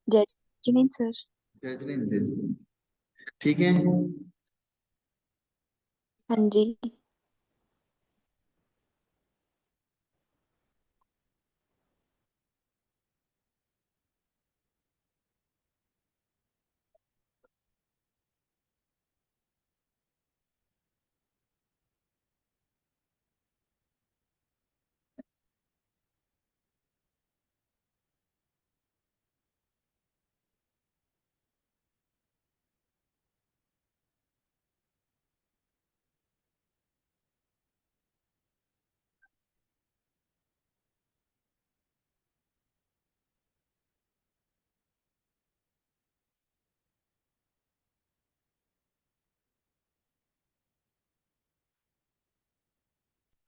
जय जिनेन्द्र सर। जय जी। ठीक है। हाँ जी।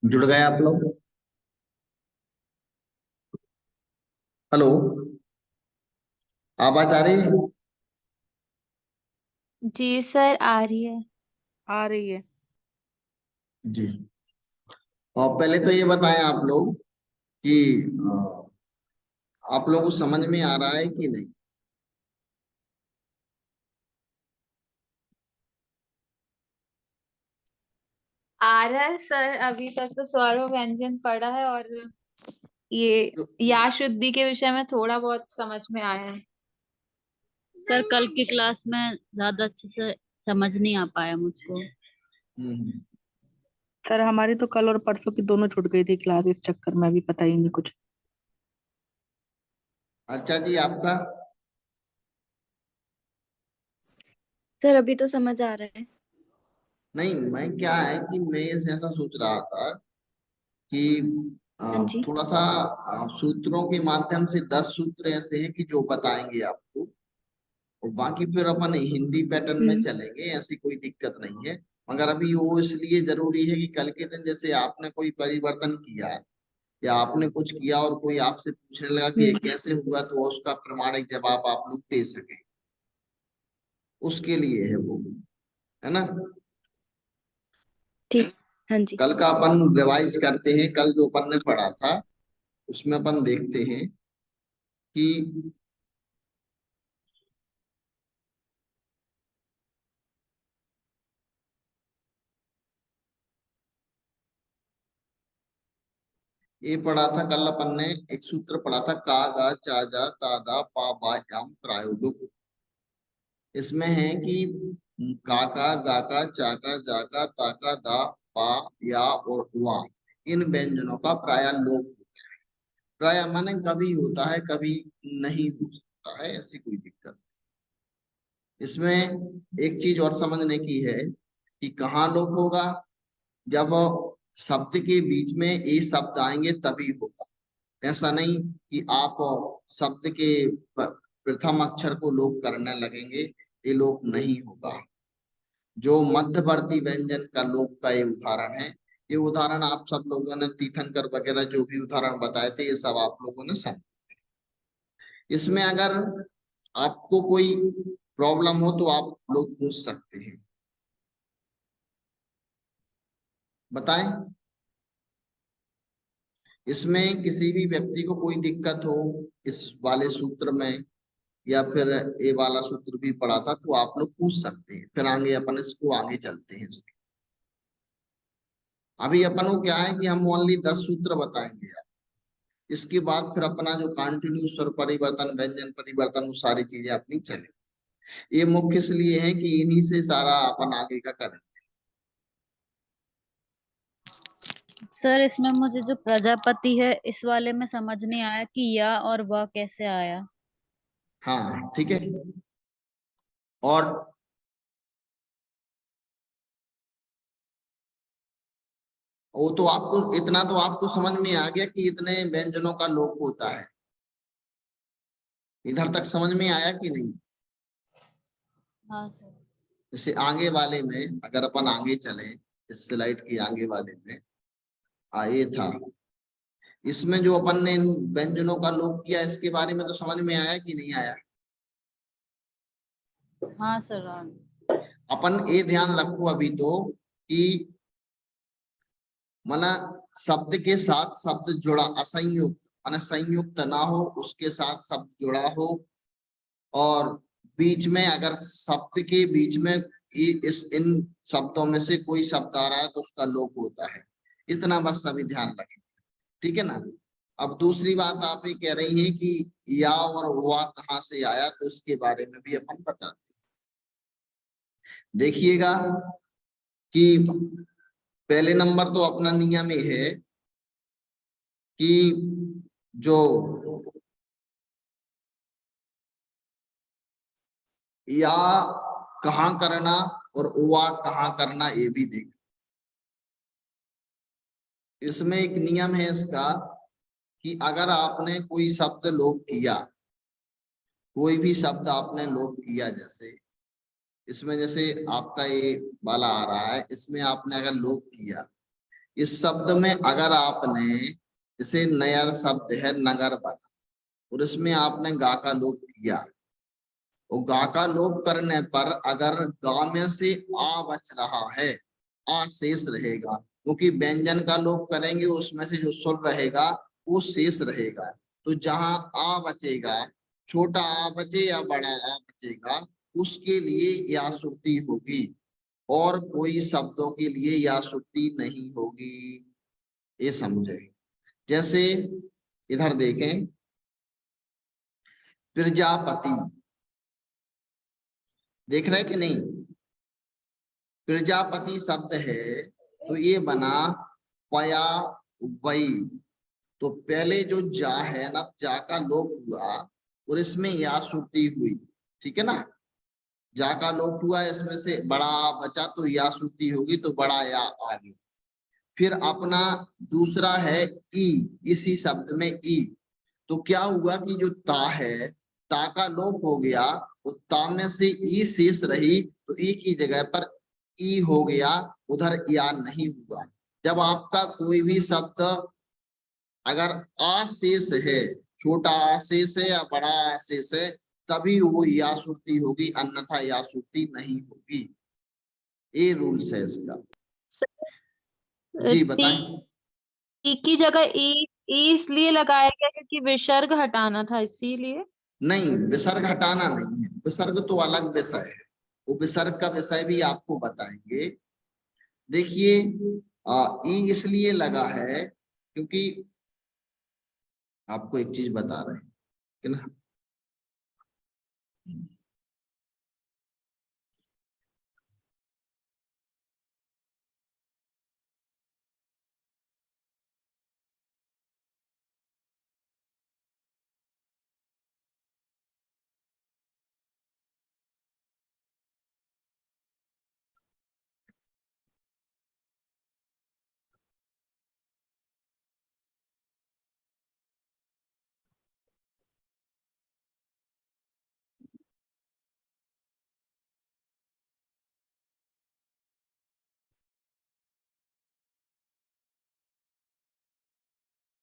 जुड़ गए आप लोग? हेलो, आवाज आ रही है? जी सर, आ रही है। आ रही है। जी। और पहले तो ये बताएं आप लोग कि आप लोगों को समझ में आ रहा है कि नहीं? आ रहा है सर, अभी तक तो स्वर और व्यंजन पढ़ा है और ये तो, या शुद्धि के विषय में थोड़ा बहुत समझ में आया है। सर कल की क्लास में ज्यादा अच्छे से समझ नहीं आ पाया मुझको। हम्म, सर हमारी तो कल और परसों की दोनों छूट गई थी क्लास, इस चक्कर में अभी पता ही नहीं कुछ। अच्छा जी, आपका? सर अभी तो समझ आ रहा है। नहीं, मैं क्या है कि मैं ऐसा सोच रहा था कि हाँ जी। थोड़ा सा सूत्रों के माध्यम से 10 सूत्र ऐसे हैं कि जो बताएंगे आपको, और बाकी फिर अपन हिंदी पैटर्न में हम्म। चलेंगे, ऐसी कोई दिक्कत नहीं है। मगर अभी वो इसलिए जरूरी है कि कल के दिन जैसे आपने कोई परिवर्तन किया है या आपने कुछ किया और कोई आपसे पूछने लगा कि ये हम्म। कैसे हुआ, तो उसका प्रमाणिक जवाब आप लोग दे सके, उसके लिए है वो, है ना? ठीक। हाँ जी। कल का अपन रिवाइज करते हैं। कल जो अपन ने पढ़ा था उसमें अपन देखते हैं कि ये पढ़ा था कल अपन ने, एक सूत्र पढ़ा था, का गा चा जा ता दा पा बा जाम प्रायोगिक। इसमें है कि काका गाका चाका जाका ताका दा पा या और वा, इन व्यंजनों का प्राय लोप होता है। प्राय माने कभी होता है कभी नहीं हो सकता है, ऐसी कोई दिक्कत नहीं। इसमें एक चीज और समझने की है कि कहाँ लोप होगा, जब शब्द के बीच में ए शब्द आएंगे तभी होगा। ऐसा नहीं कि आप शब्द के प्रथम अक्षर को लोप करने लगेंगे, ये लोप नहीं होगा। जो मध्यवर्ती व्यंजन का लोप का ये उदाहरण है। ये उदाहरण आप सब लोगों ने तीर्थंकर वगैरह जो भी उदाहरण बताए थे, ये सब आप लोगों ने समझ। इसमें अगर आपको कोई प्रॉब्लम हो तो आप लोग पूछ सकते हैं, बताएं। इसमें किसी भी व्यक्ति को कोई दिक्कत हो इस वाले सूत्र में, या फिर ये वाला सूत्र भी पढ़ा था, तो आप लोग पूछ सकते हैं, फिर आगे अपन इसको आगे चलते हैं इसके। अभी अपन को क्या है कि हम ओनली 10 सूत्र बताएंगे। इसके बाद फिर अपना जो कंटिन्यू स्वर परिवर्तन, व्यंजन परिवर्तन, वो सारी चीजें अपनी चले। ये मुख्य इसलिए है कि इन्हीं से सारा अपन आगे का करें। सर इसमें मुझे जो प्रजापति है इस वाले में समझ नहीं आया कि या और वह कैसे आया। हाँ ठीक है। और वो तो आपको इतना तो आपको समझ में आ गया कि इतने व्यंजनों का लोप होता है। इधर तक समझ में आया कि नहीं? हाँ सर। जैसे आगे वाले में अगर अपन आगे चले, इस स्लाइड के आगे वाले में ये था, इसमें जो अपन ने इन व्यंजनों का लोप किया, इसके बारे में तो समझ में आया कि नहीं आया? हाँ सर। अपन ये ध्यान रखो अभी तो कि माना शब्द के साथ शब्द जुड़ा, असंयुक्त माना संयुक्त ना हो, उसके साथ शब्द जुड़ा हो, और बीच में अगर शब्द के बीच में इन शब्दों में से कोई शब्द आ रहा है तो उसका लोप होता है। इतना बस सभी ध्यान रखें, ठीक है ना। अब दूसरी बात आप ये कह रही हैं कि या और हुआ कहाँ से आया, तो इसके बारे में भी अपन बताते हैं। देखिएगा कि पहले नंबर तो अपना नियम ये है कि जो या कहाँ करना और हुआ कहाँ करना ये भी देख। इसमें एक नियम है इसका कि अगर आपने कोई शब्द लोप किया, कोई भी शब्द आपने लोप किया, जैसे इसमें जैसे आपका ये वाला आ रहा है, इसमें आपने अगर लोप किया, इस शब्द में अगर आपने जैसे नया शब्द है नगर बना और इसमें आपने गा का लोप किया, और गा का लोप करने पर अगर गा में से आ बच रहा है, आ शेष रहेगा, क्योंकि व्यंजन का लोप करेंगे उसमें से जो सुर रहेगा वो शेष रहेगा। तो जहां आ बचेगा, छोटा आ बचे या बड़ा आ बचेगा, उसके लिए या श्रुति होगी और कोई शब्दों के लिए या श्रुति नहीं होगी, ये समझे। जैसे इधर देखें, प्रजापति, देख रहे कि नहीं, प्रजापति शब्द है तो ये बना पया वई। तो पहले जो जा है ना, जा का लोप हुआ और इसमें या श्रुति हुई, ठीक है ना। जा का लोप हुआ, इसमें से बड़ा बचा तो या श्रुति होगी, तो बड़ा या आ गया। फिर अपना दूसरा है ई, इसी शब्द में ई, तो क्या हुआ कि जो ता है, ता का लोप हो गया, और ता में से ई शेष रही, तो ई की जगह पर ई हो गया, उधर या नहीं हुआ। जब आपका कोई भी शब्द अगर अशेष है, छोटा अशेष है या बड़ा अशेष है, तभी वो या श्रुति होगी, अन्यथा या श्रुति नहीं होगी। ये रूल्स है इसका। जी बताएं। टी की जगह ई इसलिए लगाया गया क्योंकि विसर्ग हटाना था, इसीलिए। नहीं, विसर्ग हटाना नहीं है, विसर्ग तो अलग विषय है, वो विसर्ग का विषय भी आपको बताएंगे। देखिए ई इसलिए लगा है क्योंकि आपको एक चीज बता रहे हैं कि ना,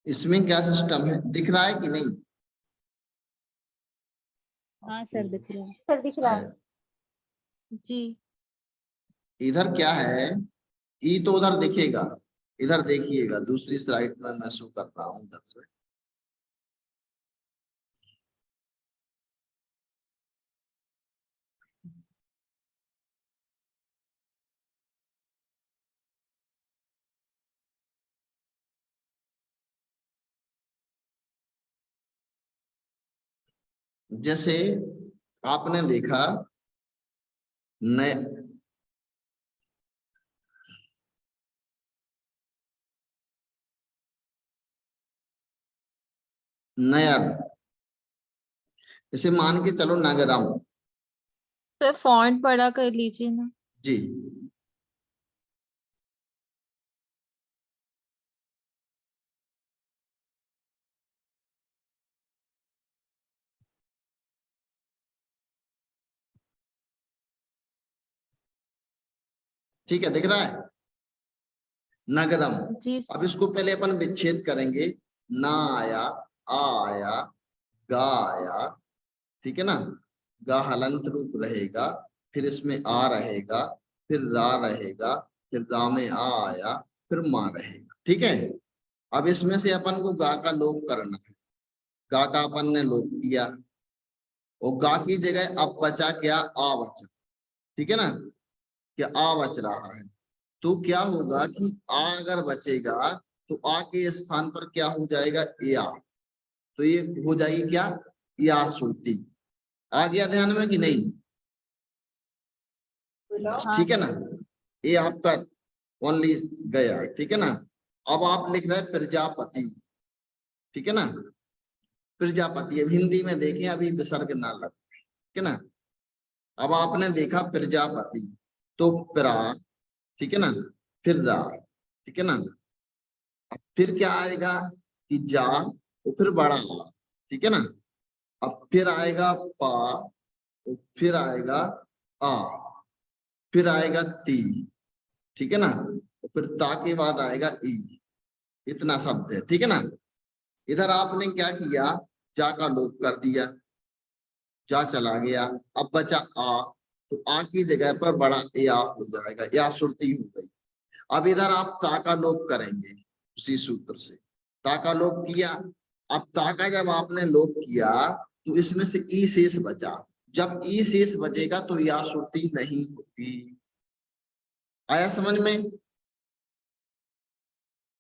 इसमें क्या सिस्टम है, दिख रहा है कि नहीं? हाँ सर दिख रहा है। सर दिख रहा है जी। इधर क्या है, ई तो उधर दिखेगा, इधर देखिएगा दूसरी स्लाइड में मैं शो कर रहा हूँ उधर से। जैसे आपने देखा नयर, इसे मान के चलो नगरम। सर फॉन्ट बड़ा कर लीजिए ना। जी ठीक है, दिख रहा है नगरम। जी अब इसको पहले अपन विच्छेद करेंगे, ना आया, आ आया, गा आया, ठीक है ना, गा हलंत रूप रहेगा, फिर इसमें आ रहेगा, फिर रा रहेगा, फिर रा में आ आया, फिर माँ रहेगा, ठीक है। अब इसमें से अपन को गा का लोप करना है, गा का अपन ने लोप किया, और गा की जगह अब बचा क्या, आ बचा, ठीक है ना, कि आ बच रहा है। तो क्या होगा कि आ अगर बचेगा तो आ के स्थान पर क्या हो जाएगा, या। तो ये हो जाएगी क्या, या श्रुति। आ गया ध्यान में कि नहीं, ठीक है ना। ये आपका ओनली गया, ठीक है ना। अब आप लिख रहे हैं प्रजापति, ठीक है ना, प्रजापति। अब हिंदी में देखें, अभी विसर्ग ना लगे, ठीक है ना। अब आपने देखा प्रजापति, तो प्रा, ठीक है ना, फिर रा, ठीक है ना। अब फिर क्या आएगा कि जा, तो फिर बड़ा आ, ठीक है ना। अब फिर आएगा पा, तो फिर आएगा आ, फिर आएगा ती, ठीक है ना, तो फिर ता के बाद आएगा ई। इतना शब्द है, ठीक है ना। इधर आपने क्या किया, जा का लोप कर दिया, जा चला गया, अब बचा आ, तो आ की जगह पर बड़ा या हो जाएगा, या सुरती हो गई। अब इधर आप ता का लोप करेंगे उसी सूत्र से, ता का लोप किया। अब ता का जब आपने लोप किया तो इसमें से ई शेष बचा, जब ई शेष बचेगा तो या सुरती नहीं होगी। आया समझ में,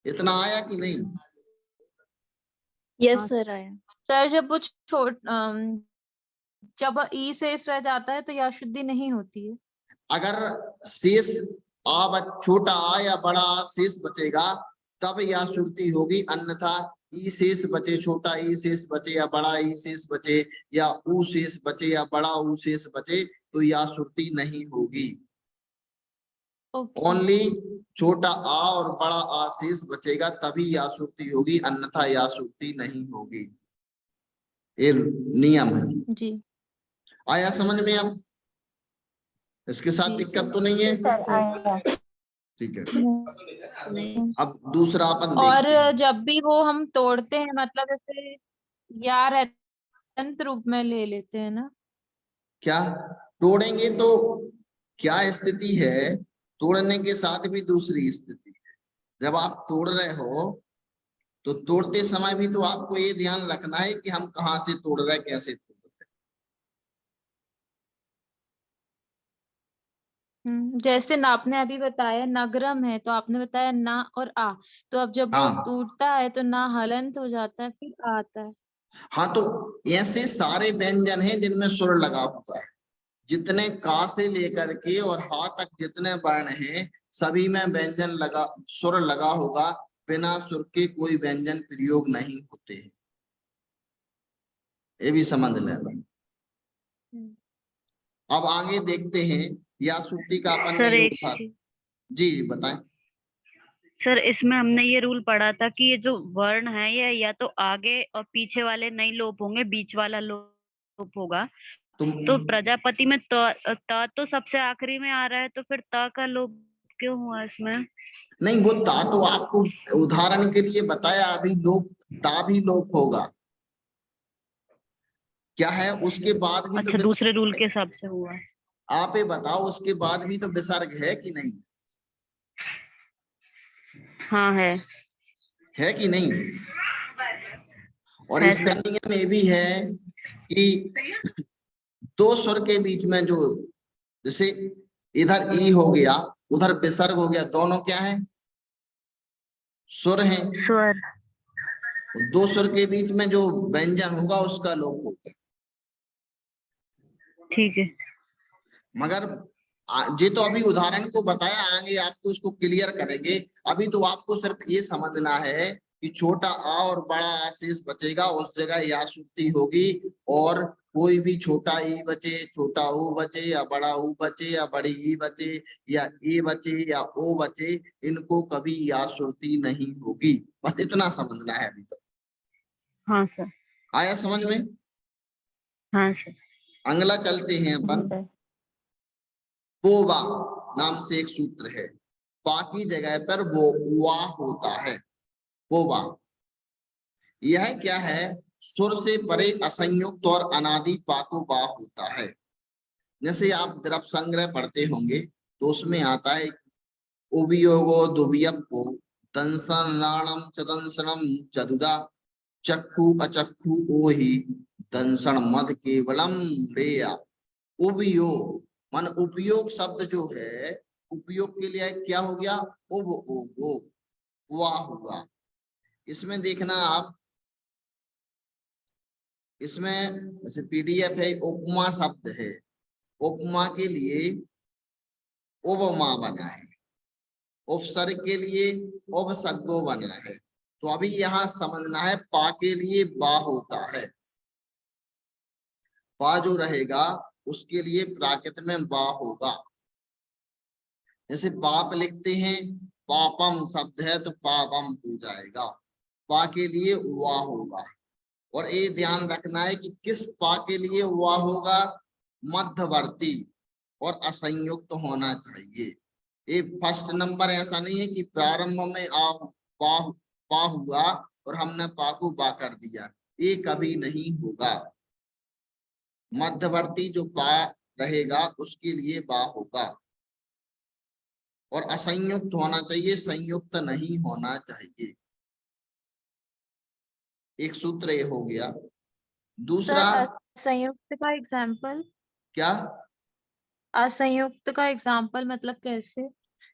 इतना आया कि नहीं। यस सर आया। सर जब वो जब ई शेष रह जाता है तो या शुद्धि नहीं होती है। अगर शेष छोटा आ या बड़ा आ शेष बचेगा तब या श्रुति होगी, अन्यथा ई शेष बचे, छोटा ई शेष बचे या बड़ा ई शेष बचे या ऊ शेष बचे या बड़ा ऊ शेष बचे तो या श्रुति नहीं होगी। ओनली छोटा आ और बड़ा आ शेष बचेगा तभी या श्रुति होगी, अन्यथा या श्रुति नहीं होगी। ये नियम है जी। आया समझ में। अब इसके साथ दिक्कत तो नहीं है, ठीक है। अब दूसरा अपन और देखते हैं। जब भी वो हम तोड़ते हैं, मतलब जैसे या रहतंत रूप में ले लेते हैं ना। क्या तोड़ेंगे तो क्या स्थिति है, तोड़ने के साथ भी दूसरी स्थिति है। जब आप तोड़ रहे हो तो तोड़ते समय भी तो आपको ये ध्यान रखना है कि हम कहाँ से तोड़ रहे हैं, कैसे तोड़ रहे हैं। जैसे ना आपने अभी बताया नगरम है, तो आपने बताया ना और आ, तो अब जब वो हाँ टूटता है तो ना हलंत हो जाता है, फिर आ आता है। हाँ, तो ऐसे सारे व्यंजन हैं जिनमें सुर लगा हुआ है। जितने का से लेकर के और हा तक जितने वर्ण हैं सभी में व्यंजन लगा, सुर लगा होगा। बिना सुर के कोई व्यंजन प्रयोग नहीं होते हैं, ये भी समझ लेना। अब आगे देखते हैं, या श्रुति का अपन ने सर योग एक था। जी बताएं। सर इसमें हमने ये रूल पढ़ा था कि ये जो वर्ण है ये या तो आगे और पीछे वाले नहीं लोप होंगे, बीच वाला लोप होगा। तो प्रजापति में त तो सबसे आखिरी में आ रहा है, तो फिर त का लोप क्यों हुआ इसमें? नहीं, वो ता तो आपको उदाहरण के लिए बताया, अभी लोप, ता भी लोप होगा। क्या है उसके बाद भी अच्छा, तो दूसरे रूल के हिसाब से हुआ है। आप ये बताओ, उसके बाद भी तो विसर्ग है कि नहीं, हाँ है कि नहीं। और है इसका सर। नियम ये भी है कि दो स्वर के बीच में जो, जैसे इधर ई हो गया उधर विसर्ग हो गया, दोनों क्या है, स्वर हैं। स्वर। दो स्वर के बीच में जो व्यंजन होगा उसका लोप होगा। ठीक है। मगर ये तो अभी उदाहरण को बताया, आगे आपको इसको क्लियर करेंगे। अभी तो आपको सिर्फ ये समझना है कि छोटा आ और बड़ा आ शेष बचेगा, उस जगह या श्रुति होगी। और कोई भी छोटा ई बचे, छोटा ऊ बचे या बड़ा ऊ बचे या बड़ी ई बचे या ए बचे या ओ बचे, इनको कभी या श्रुति नहीं होगी। बस इतना समझना है अभी तक। हाँ सर। आया समझ में। हाँ सर। अगला चलते हैं अपन। पोवा नाम से एक सूत्र है, पा की जगह पर वो वा होता है। पोवा यह क्या है, सुर से परे असंयुक्त और अनादि पा को बा होता है। जैसे आप द्रव संग्रह पढ़ते होंगे तो उसमें आता है उवियोगो दुवियप्पो दंसनाणम चदंसनम चदुदा चक्षु अचक्षु ओहि दंसण मद केवलम रेया। उपयोग मन उपयोग शब्द जो है, उपयोग के लिए क्या हो गया, उब ओगो, वाह हुआ। इसमें देखना आप, इसमें जैसे पीडीएफ है, उपमा शब्द है, उपमा के लिए उपमा बना है, उपसर्ग के लिए उपसर्गो बना है। तो अभी यहाँ समझना है, पा के लिए बा होता है, पा जो रहेगा उसके लिए प्राकृत में बा होगा। जैसे पाप लिखते हैं, पापम शब्द है तो पापम हो जाएगा, पा के लिए वाह होगा। और ये ध्यान रखना है कि किस पा के लिए वाह होगा, मध्यवर्ती और असंयुक्त होना चाहिए। ये फर्स्ट नंबर ऐसा नहीं है कि प्रारंभ में आप पा हुआ और हमने पा को बा कर दिया, ये कभी नहीं होगा। मध्यवर्ती जो पा रहेगा उसके लिए बा होगा। और असंयुक्त होना चाहिए, संयुक्त नहीं होना चाहिए। एक सूत्र ये हो गया। दूसरा असंयुक्त का एग्जाम्पल, क्या, असंयुक्त का एग्जाम्पल मतलब कैसे?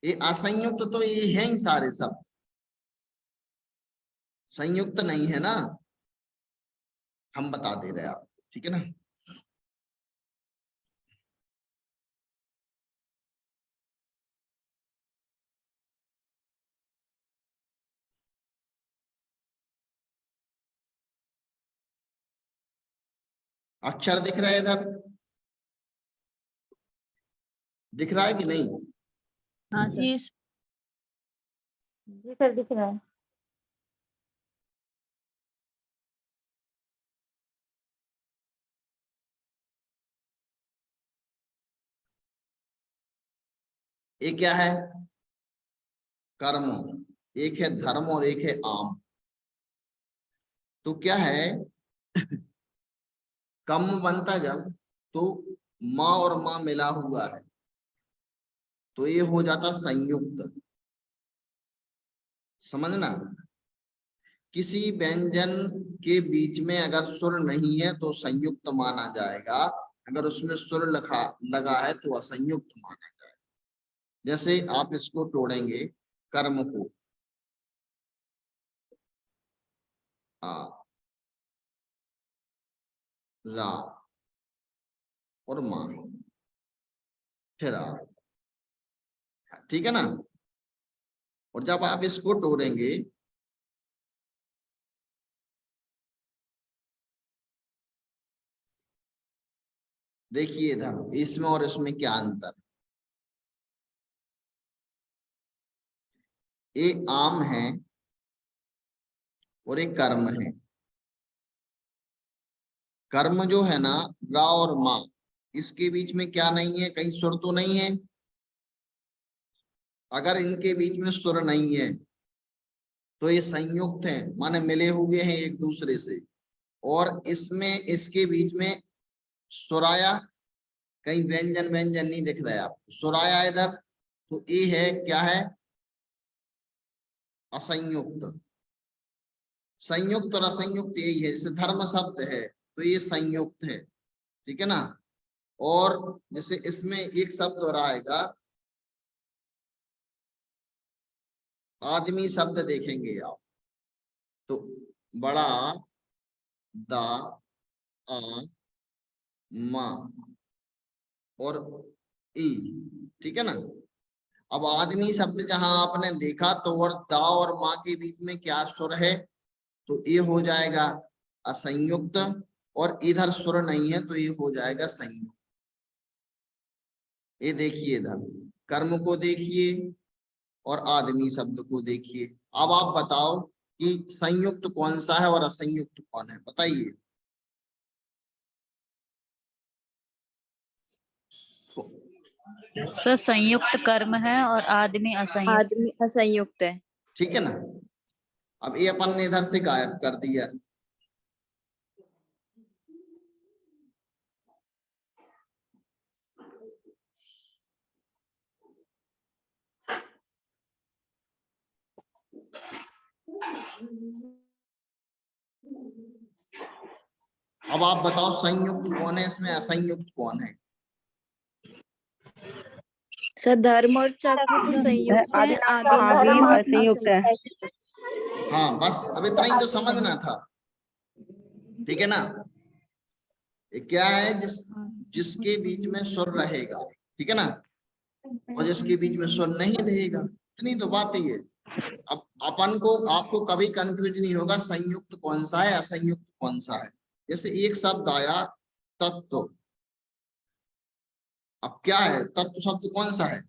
ये असंयुक्त तो ये है ही सारे शब्द, संयुक्त नहीं है ना, हम बता दे रहे हैं आपको, ठीक है ना। अक्षर दिख रहा है इधर, दिख रहा है कि नहीं? हाँ जी सर दिख रहा है। ये क्या है, कर्म, एक है धर्म और एक है आम। तो क्या है, कम बनता जब तो माँ और माँ मिला हुआ है तो ये हो जाता संयुक्त। समझना, किसी व्यंजन के बीच में अगर सुर नहीं है तो संयुक्त माना जाएगा, अगर उसमें सुर लगा है तो असंयुक्त माना जाएगा। जैसे आप इसको तोड़ेंगे, कर्म को, आ रा और मां, फिर आ, ठीक है ना। और जब आप इसको तोड़ेंगे, देखिए इधर इसमें और इसमें क्या अंतर, ये आम है और एक कर्म है। कर्म जो है ना, रा और मां, इसके बीच में क्या नहीं है, कहीं सुर तो नहीं है। अगर इनके बीच में सुर नहीं है तो ये संयुक्त हैं, माने मिले हुए हैं एक दूसरे से। और इसमें इसके बीच में सुराया, कहीं व्यंजन व्यंजन नहीं दिख रहा है आपको, सुराया इधर, तो ये है क्या है, असंयुक्त। संयुक्त और असंयुक्त यही है, जैसे धर्म शब्द है तो ये संयुक्त है, ठीक है ना। और जैसे इसमें एक शब्द और आएगा, आदमी शब्द देखेंगे आप तो बड़ा दा आ मा और ई, ठीक है ना। अब आदमी शब्द जहां आपने देखा तो और दा और माँ के बीच में क्या सुर है, तो ये हो जाएगा असंयुक्त। और इधर सुर नहीं है तो ये हो जाएगा संयुक्त। ये देखिए इधर कर्म को देखिए और आदमी शब्द को देखिए। अब आप बताओ कि संयुक्त कौन सा है और असंयुक्त कौन है, बताइए। सर संयुक्त कर्म है और आदमी असंयुक्त। आदमी असंयुक्त है। ठीक है ना। अब ये अपन ने इधर से गायब कर दिया। अब आप बताओ संयुक्त कौन है इसमें, असंयुक्त कौन है? सर धर्म और चाकू तो संयुक्त है, आदिनाम असंयुक्त है। हाँ बस अब इतना ही तो समझना था, ठीक है ना। ये क्या है, जिसके बीच में स्वर रहेगा, ठीक है ना, और जिसके बीच में स्वर नहीं रहेगा, इतनी तो बात ही है। अब अपन को आपको कभी कंफ्यूज नहीं होगा संयुक्त कौन सा है असंयुक्त कौन सा है। जैसे एक शब्द आया तत्व, अब क्या है, तत्व शब्द कौन सा है?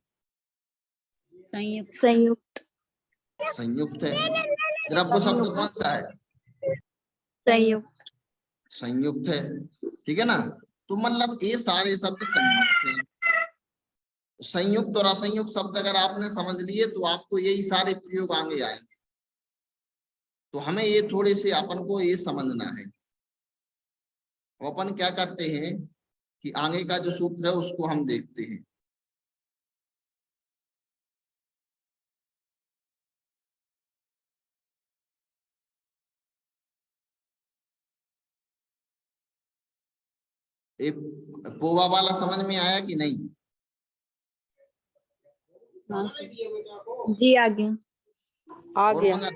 संयुक्त। संयुक्त। संयुक्त है। द्रव्य शब्द कौन सा है? संयुक्त। संयुक्त है, ठीक है ना। तो मतलब ये सारे शब्द संयुक्त हैं। संयुक्त और असंयुक्त शब्द अगर आपने समझ लिए तो आपको यही सारे प्रयोग आगे आएंगे। तो हमें ये थोड़े से अपन को ये समझना है। तो अपन क्या करते हैं कि आगे का जो सूत्र है उसको हम देखते हैं। एक पोवा वाला समझ में आया कि नहीं? जी आ गया। और मगर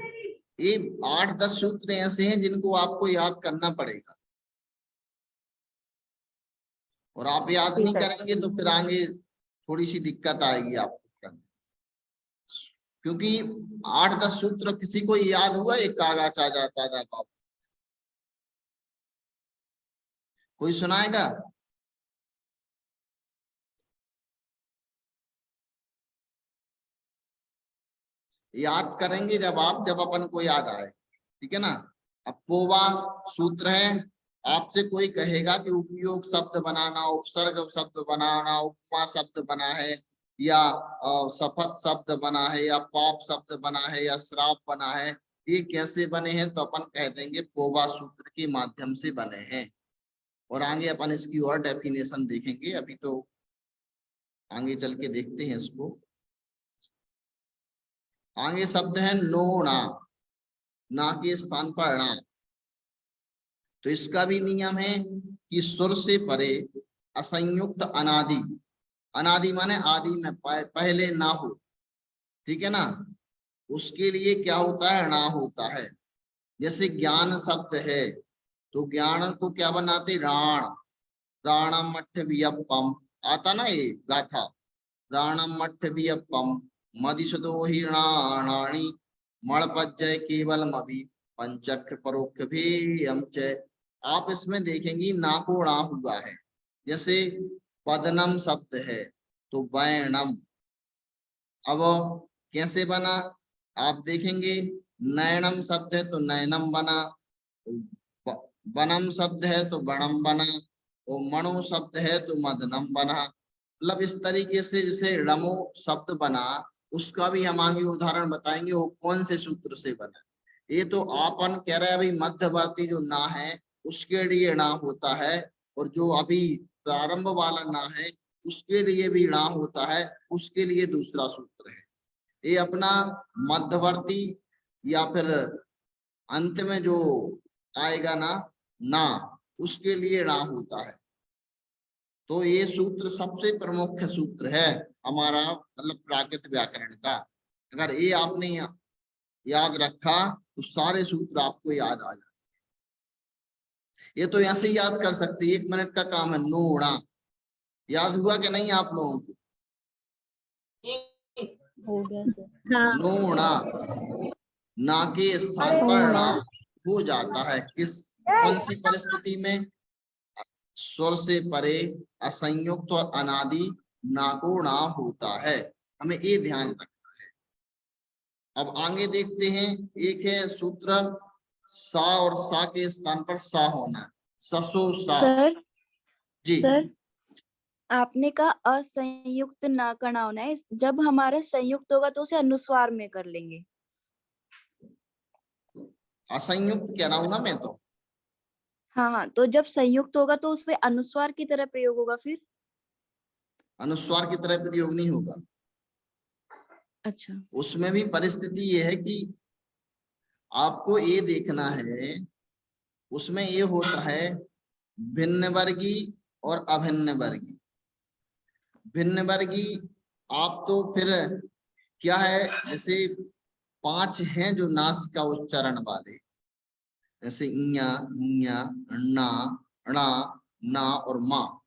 ये 8-10 सूत्र ऐसे हैं जिनको आपको याद करना पड़ेगा, और आप याद नहीं करेंगे तो फिर आगे थोड़ी सी दिक्कत आएगी आपको, क्योंकि 8-10 सूत्र किसी को याद हुआ? एक कागा चाजा ताजा बाप, कोई सुनाएगा? याद करेंगे जब अपन को याद आए, ठीक है ना। अब पोवा सूत्र है, आपसे कोई कहेगा कि उपयोग शब्द बनाना, उपसर्ग शब्द बनाना, उपमा शब्द बना है, या शपथ शब्द बना है, या पाप शब्द बना है, या श्राप बना है, ये कैसे बने हैं? तो अपन कह देंगे पोवा सूत्र के माध्यम से बने हैं। और आगे अपन इसकी और डेफिनेशन देखेंगे, अभी तो आगे चल के देखते हैं इसको। आगे शब्द है नोणा, ना के स्थान पर णा। तो इसका भी नियम है कि स्वर से परे असंयुक्त अनादि, अनादि माने आदि में पहले ना हो, ठीक है ना, उसके लिए क्या होता है? णा होता है। जैसे ज्ञान शब्द है तो ज्ञान को क्या बनाते? राण, राणम मठ वियप्पम, आता ना ये गाथा, राणम मठ वियप्पम मदिशदो ही राणाणी मणपज्जय केवल मवि पंचक्ष परोक्ष भी च। आप इसमें देखेंगी ना को णा हुआ है। जैसे पदनम शब्द है तो वैणम, अब कैसे बना आप देखेंगे। नयनम शब्द है तो नयनम बना, वनम शब्द है तो वनम बना, और मणु शब्द है तो मदनम बना। मतलब इस तरीके से जैसे रमो शब्द बना, उसका भी हम आगे उदाहरण बताएंगे वो कौन से सूत्र से बना। ये तो आपन कह रहे हैं भाई मध्यवर्ती जो ना है उसके लिए ना होता है, और जो अभी प्रारंभ वाला ना है उसके लिए भी ना होता है, उसके लिए दूसरा सूत्र है। ये अपना मध्यवर्ती या फिर अंत में जो आएगा ना उसके लिए ना होता है। तो ये सूत्र सबसे प्रमुख सूत्र है हमारा, मतलब प्राकृत व्याकरण का। अगर ये आपने याद रखा तो सारे सूत्र आपको याद आ जाए। ये तो ऐसे ही याद कर सकते, 1 मिनट का काम है। नोड़ा याद हुआ कि नहीं आप लोगों को? हो गया। नोड़ा, ना के स्थान पर ना हो जाता है। कौन सी परिस्थिति में? स्वर से परे असंयुक्त और अनादि ना को ना होता है। हमें ये ध्यान रखना है। अब आगे देखते हैं, एक है सूत्र सा, और सा के स्थान पर सा होना, ससो सा। सर जी सर आपने कहा असंयुक्त ना करना होना है, जब हमारा संयुक्त होगा तो उसे अनुस्वार में कर लेंगे। असंयुक्त कह रहा हूं ना मैं तो। हाँ, तो जब संयुक्त होगा तो उसमें अनुस्वार की तरह प्रयोग होगा फिर। अनुस्वार की तरह प्रयोग नहीं होगा। अच्छा, उसमें भी परिस्थिति ये है कि आपको ये देखना है, उसमें ये होता है भिन्न वर्गी और अभिन्न वर्गी। भिन्न वर्गी आप तो फिर क्या है, जैसे 5 हैं जो नास का उच्चारण वाले, जैसे इया, इया, ना, णा, ना और माँ।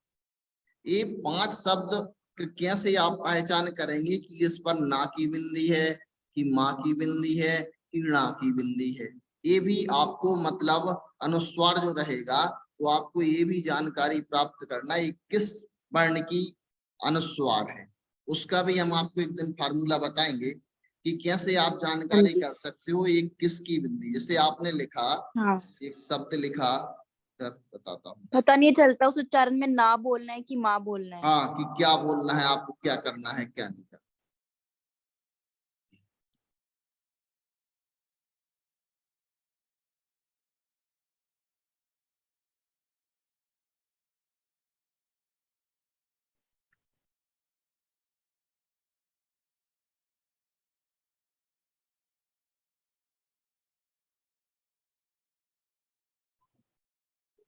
ये 5 शब्द कैसे आप पहचान करेंगे कि इस पर ना की बिंदी है, कि माँ की बिंदी है, कि णा की बिंदी है। ये भी आपको मतलब अनुस्वार जो रहेगा तो आपको ये भी जानकारी प्राप्त करना है किस वर्ण की अनुस्वार है। उसका भी हम आपको एक दिन फार्मूला बताएंगे कि कैसे आप जानकारी कर सकते हो एक किसकी बिंदी। जैसे आपने लिखा, हाँ, एक शब्द लिखा, बताता हूँ। पता नहीं चलता उस उच्चारण में ना बोलना है कि माँ बोलना है। हाँ, कि क्या बोलना है आपको, क्या करना है, क्या नहीं करना।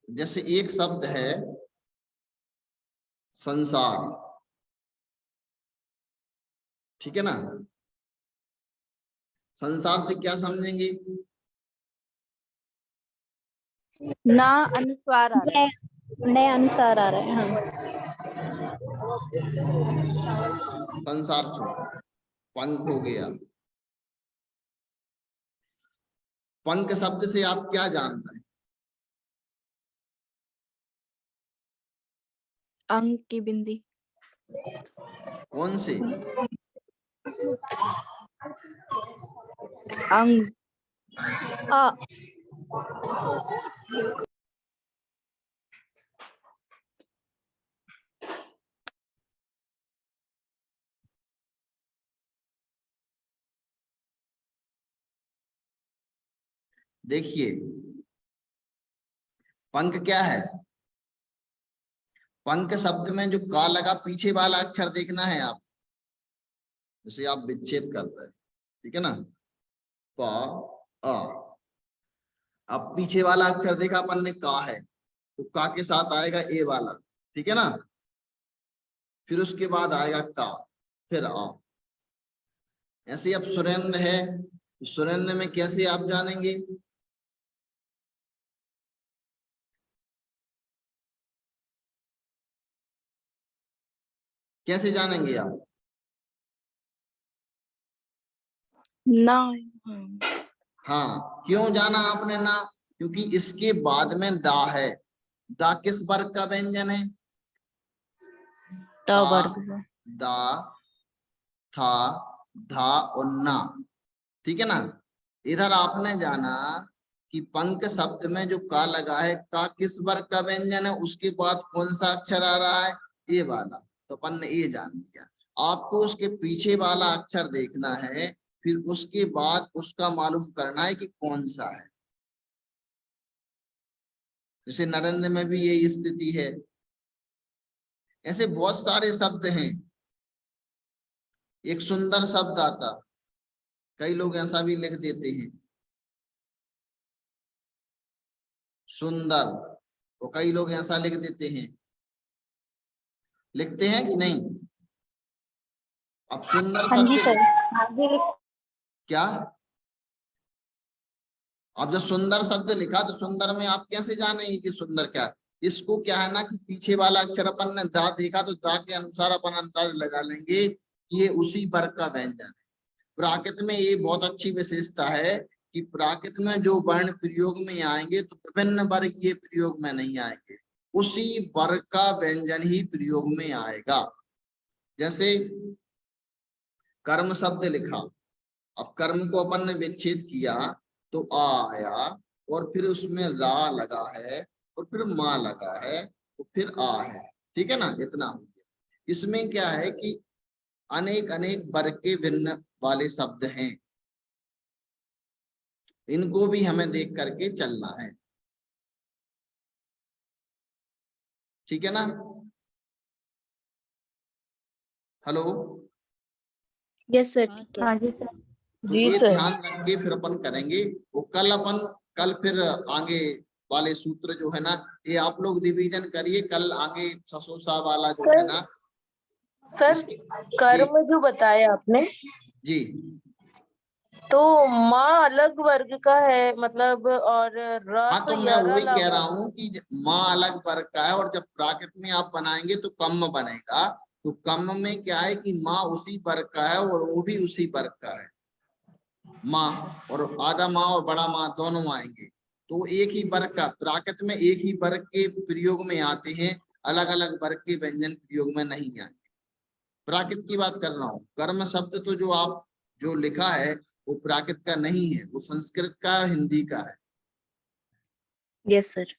जैसे एक शब्द है संसार, ठीक है ना। संसार से क्या समझेंगे? ना अनुस्वार आ रहा है। नए अनुसार आ रहे हैं। संसार छोड़ो, पंख हो गया। पंख शब्द से आप क्या जान रहे हैं? अंग की बिंदी। कौन से? अंग। देखिए, पंख क्या है? पंख शब्द में जो का लगा पीछे वाला अक्षर देखना है आप। जैसे आप विच्छेद कर रहे हैं, ठीक है ना, प अ। अब पीछे वाला अक्षर देखा अपन ने का है, तो का के साथ आएगा ए वाला, ठीक है ना। फिर उसके बाद आएगा का, फिर आ। ऐसे अब सुरेंद्र है, सुरेंद्र में कैसे आप जानेंगे? कैसे जानेंगे आप? ना। हाँ, क्यों जाना आपने ना? क्योंकि इसके बाद में दा है। दा किस वर्ग का व्यंजन है? त ता, वर्ग। दा, था, धा और ना, ठीक है ना। इधर आपने जाना कि पंख शब्द में जो का लगा है, का किस वर्ग का व्यंजन है, उसके बाद कौन सा अक्षर आ रहा है? ए वाला। तो अपन ने ये जान लिया। आपको उसके पीछे वाला अक्षर देखना है, फिर उसके बाद उसका मालूम करना है कि कौन सा है। जैसे नरेंद्र में भी यही स्थिति है। ऐसे बहुत सारे शब्द हैं। एक सुंदर शब्द आता, कई लोग ऐसा भी लिख देते हैं सुंदर, तो कई लोग ऐसा लिख देते हैं, लिखते हैं कि नहीं? अब सुंदर हाँ जी शब्द सर। क्या, अब जो सुंदर शब्द लिखा तो सुंदर में आप कैसे जानेंगे कि सुंदर क्या है? इसको क्या है ना कि पीछे वाला अक्षर अपन ने दा देखा तो दा के अनुसार अपन अंदाज लगा लेंगे कि ये उसी वर्ग का व्यंजन है। प्राकृत में ये बहुत अच्छी विशेषता है कि प्राकृत में जो वर्ण प्रयोग में आएंगे तो विभिन्न वर्ग ये प्रयोग में नहीं आएंगे, उसी वर्ग का व्यंजन ही प्रयोग में आएगा। जैसे कर्म शब्द लिखा, अब कर्म को अपन ने विच्छेद किया तो आ आया, और फिर उसमें रा लगा है और फिर माँ लगा है तो फिर आ है, ठीक है ना। इतना हो गया। इसमें क्या है कि अनेक अनेक वर्ग के भिन्न वाले शब्द हैं, इनको भी हमें देख करके चलना है, ठीक है ना। हेलो, यस सर, हाँ ठीक है। हाँ जी सर। तो जी ये सर। ध्यान रख के फिर अपन करेंगे। वो कल फिर आगे वाले सूत्र जो है ना, ये आप लोग रिवीजन करिए, कल आगे ससोसा वाला जो है ना सर कर्म जो बताया आपने, जी तो माँ अलग वर्ग का है मतलब, और हाँ, तो तो मैं वही कह रहा लगा। हूँ कि माँ अलग वर्ग का है, और जब प्राकृत में आप बनाएंगे तो कम बनेगा। तो कम में क्या है कि माँ उसी वर्ग का है और वो भी उसी वर्ग का है। माँ और आधा माँ और बड़ा माँ दोनों आएंगे, तो एक ही वर्ग का, प्राकृत में एक ही वर्ग के प्रयोग में आते हैं, अलग अलग वर्ग के व्यंजन प्रयोग में नहीं आएंगे। प्राकृत की बात कर रहा हूँ। कर्म शब्द तो जो आप जो लिखा है वो प्राकृत का नहीं है, वो संस्कृत का हिंदी का है। Yes sir.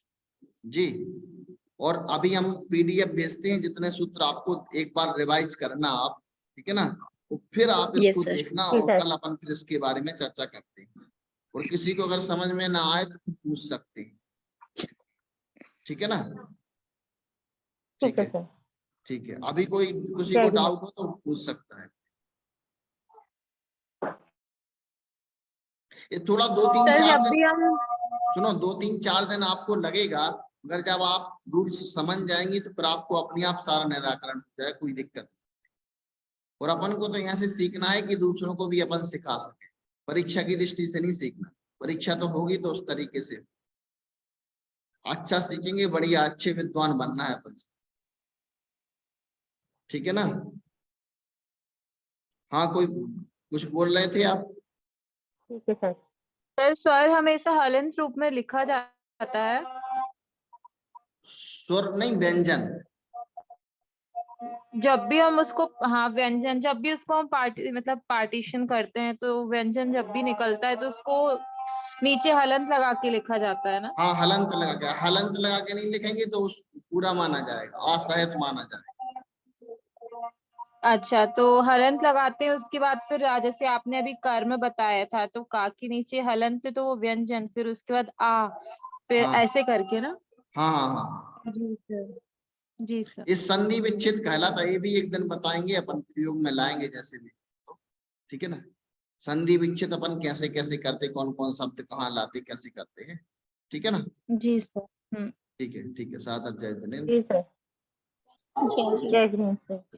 जी, और अभी हम पीडीएफ भेजते हैं, जितने सूत्र आपको एक बार रिवाइज करना आप, ठीक है ना, तो फिर आप इसको Yes, sir. देखना, और कल अपन फिर इसके बारे में चर्चा करते हैं। और किसी को अगर समझ में ना आए तो पूछ सकते हैं, ठीक है ना। ठीक है, ठीक है। अभी कोई किसी को डाउट हो तो पूछ सकता है। ये थोड़ा 2-3-4 जब दिन, भी हम सुनो, 2-3-4 दिन आपको लगेगा, मगर जब आप रूल्स समझ जाएंगे तो फिर आपको अपने आप सारा निराकरण हो जाए, कोई दिक्कत नहीं। और अपन को तो यहाँ से सीखना है कि दूसरों को भी अपन सिखा सके, परीक्षा की दृष्टि से नहीं सीखना। परीक्षा तो होगी तो उस तरीके से अच्छा सीखेंगे, बढ़िया अच्छे विद्वान बनना है अपन से, ठीक है ना। हाँ, कोई कुछ बोल रहे थे आप? ठीक है सर। सर स्वर हमेशा हलंत रूप में लिखा जाता है। स्वर नहीं, व्यंजन। जब भी हम उसको, हाँ व्यंजन, जब भी उसको हम मतलब पार्टीशन करते हैं तो व्यंजन जब भी निकलता है तो उसको नीचे हलंत लगा के लिखा जाता है ना। हाँ, हलंत लगा के, हलंत लगा के नहीं लिखेंगे तो उस पूरा माना जाएगा, असहज माना जाएगा। अच्छा, तो हलंत लगाते हैं, उसके बाद फिर जैसे आपने अभी कर्म बताया था, तो का के नीचे हलंत तो वो व्यंजन, फिर उसके बाद फिर हाँ ऐसे करके ना। हाँ हाँ हाँ, जी सर। जी सर। इस संधि विच्छेद कहलाता है, ये भी एक दिन बताएंगे, अपन प्रयोग में लाएंगे जैसे भी, ठीक है ना। संधि विच्छेद अपन कैसे कैसे करते, कौन कौन शब्द कहाँ लाते, कैसे करते हैं, ठीक है ना। जी सर। ठीक है, ठीक है। सादर जय जनेन्द्र। जी सर। जय जय हिंद सर।